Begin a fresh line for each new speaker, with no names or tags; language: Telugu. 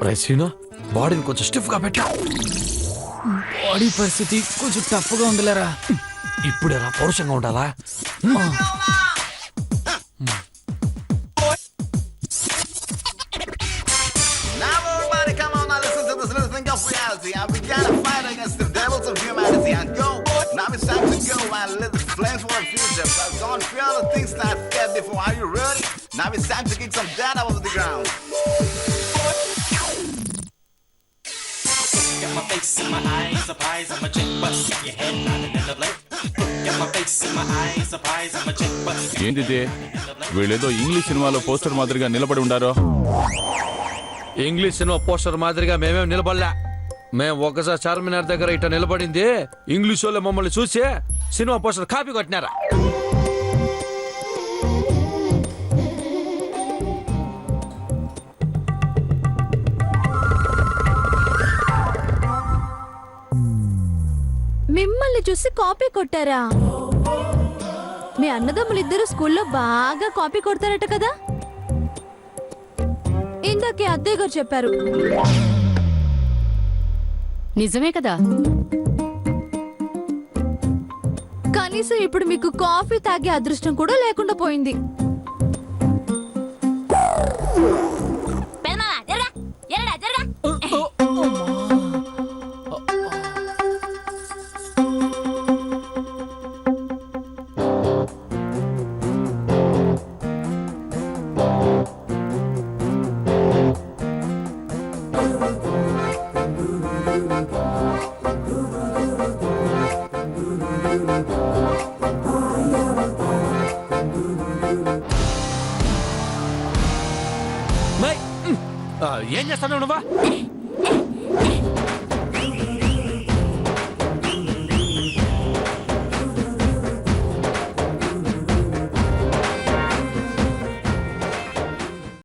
రైసీనా బాడీని కొంచెం స్టిఫ్ గా పెట్టా.
బాడీ పరిస్థితి కొంచెం టఫ్ గా ఉందిలేరా.
ఇప్పుడు ఎలా పౌరుషంగా ఉండాలా?
And we gotta fight against the devils of humanity and go. Now it's time to go and live the flames for the future. But don't fear the things that scared before. Are you ready? Now it's time to kick some dirt out of the ground.
Got my face in my eyes, surprise, I'm a chick bust. Got your head nodding in the blade. Got my face in my eyes, surprise, I'm a chick bust.
ఏంటిది వీళ్ళేదో ఇంగ్లీష్ సినిమాలో పోస్టర్ మాదిరిగా నిలబడి ఉండారో.
ఇంగ్లీష్ సినిమా పోస్టర్ మాదిరిగా మేమేం నిలబడలే. మేము ఒకసారి చార్మినార్ దగ్గర ఇట్లా నిలబడింది ఇంగ్లీష్ వాళ్ళు మమ్మల్ని చూసి సినిమా పోస్టర్ కాపీ కొట్టినారా.
మిమ్మల్ని చూసి కాపీ కొట్టారా? మీ అన్నదమ్ములు ఇద్దరు స్కూల్లో బాగా కాపీ కొడతారట కదా. ఇందాకే అత్తయ్య గారు చెప్పారు.
నిజమే కదా.
కనీసం ఇప్పుడు మీకు కాఫీ తాగే అదృష్టం కూడా లేకుండా పోయింది.
ఏం చేస్తాను నువ్వా?